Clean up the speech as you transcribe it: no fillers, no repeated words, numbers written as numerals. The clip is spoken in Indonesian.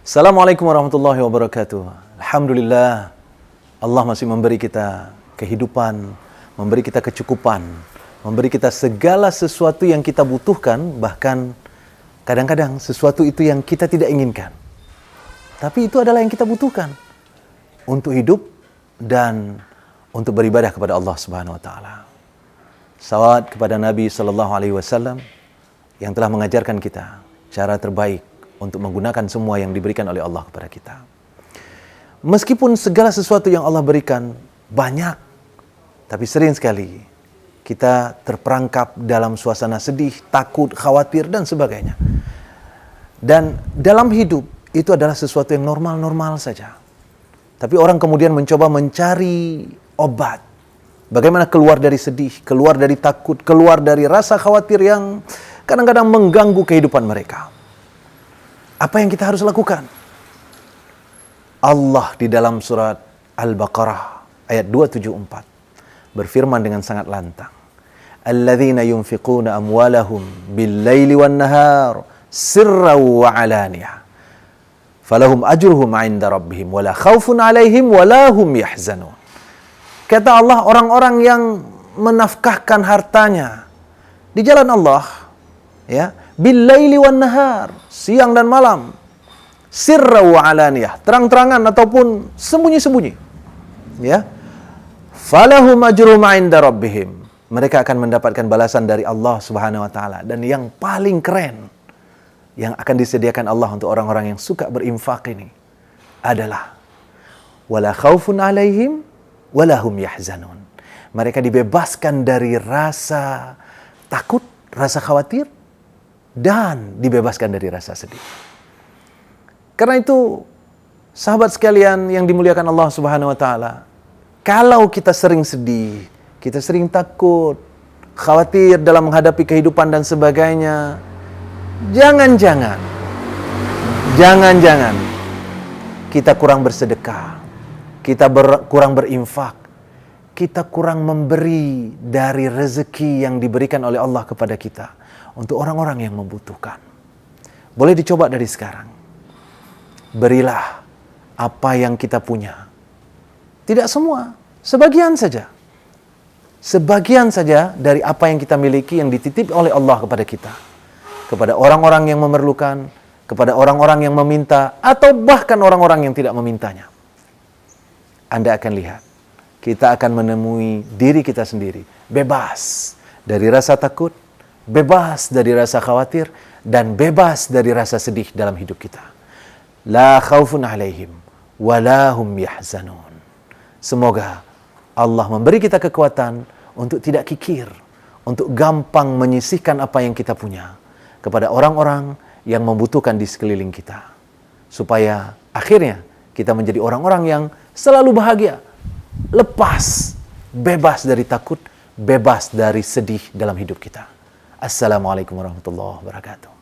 Assalamualaikum warahmatullahi wabarakatuh. Alhamdulillah, Allah masih memberi kita kehidupan, memberi kita kecukupan, memberi kita segala sesuatu yang kita butuhkan, bahkan kadang-kadang sesuatu itu yang kita tidak inginkan. Tapi itu adalah yang kita butuhkan untuk hidup dan untuk beribadah kepada Allah Subhanahu wa taala. Salawat kepada Nabi sallallahu alaihi wasallam yang telah mengajarkan kita cara terbaik untuk menggunakan semua yang diberikan oleh Allah kepada kita. Meskipun segala sesuatu yang Allah berikan banyak, tapi sering sekali kita terperangkap dalam suasana sedih, takut, khawatir, dan sebagainya. Dan dalam hidup itu adalah sesuatu yang normal-normal saja. Tapi orang kemudian mencoba mencari obat. Bagaimana keluar dari sedih, keluar dari takut, keluar dari rasa khawatir yang kadang-kadang mengganggu kehidupan mereka. Apa yang kita harus lakukan? Allah di dalam surat Al-Baqarah ayat 274 berfirman dengan sangat lantang. Alladzina yunfiquna amwalahum bil-laili wan-nahar sirran wa 'alaniyah. Falahum ajruhum 'inda rabbihim wala khaufun 'alaihim wala hum yahzanun. Kata Allah, orang-orang yang menafkahkan hartanya di jalan Allah, ya, bil-laili wan-nahar, siang dan malam, sirra wa alaniyah, terang-terangan ataupun sembunyi-sembunyi, ya, falahum ajrum 'inda rabbihim, mereka akan mendapatkan balasan dari Allah Subhanahu wa taala. Dan yang paling keren yang akan disediakan Allah untuk orang-orang yang suka berinfak ini adalah wala khaufun 'alaihim wala hum yahzanun. Mereka dibebaskan dari rasa takut, rasa khawatir, dan dibebaskan dari rasa sedih. Karena itu, sahabat sekalian yang dimuliakan Allah Subhanahu wa taala, kalau kita sering sedih, kita sering takut, khawatir dalam menghadapi kehidupan dan sebagainya, jangan-jangan kita kurang bersedekah, kita kurang berinfak, kita kurang memberi dari rezeki yang diberikan oleh Allah kepada kita untuk orang-orang yang membutuhkan. Boleh dicoba dari sekarang. Berilah apa yang kita punya. Tidak semua, sebagian saja. Sebagian saja dari apa yang kita miliki yang dititip oleh Allah kepada kita. Kepada orang-orang yang memerlukan, kepada orang-orang yang meminta, atau bahkan orang-orang yang tidak memintanya. Anda akan lihat, kita akan menemui diri kita sendiri bebas dari rasa takut, bebas dari rasa khawatir, dan bebas dari rasa sedih dalam hidup kita. La khaufun alaihim wa la hum yahzanun. Semoga Allah memberi kita kekuatan untuk tidak kikir, untuk gampang menyisihkan apa yang kita punya kepada orang-orang yang membutuhkan di sekeliling kita. Supaya akhirnya kita menjadi orang-orang yang selalu bahagia, lepas, bebas dari takut, bebas dari sedih dalam hidup kita. Assalamualaikum warahmatullahi wabarakatuh.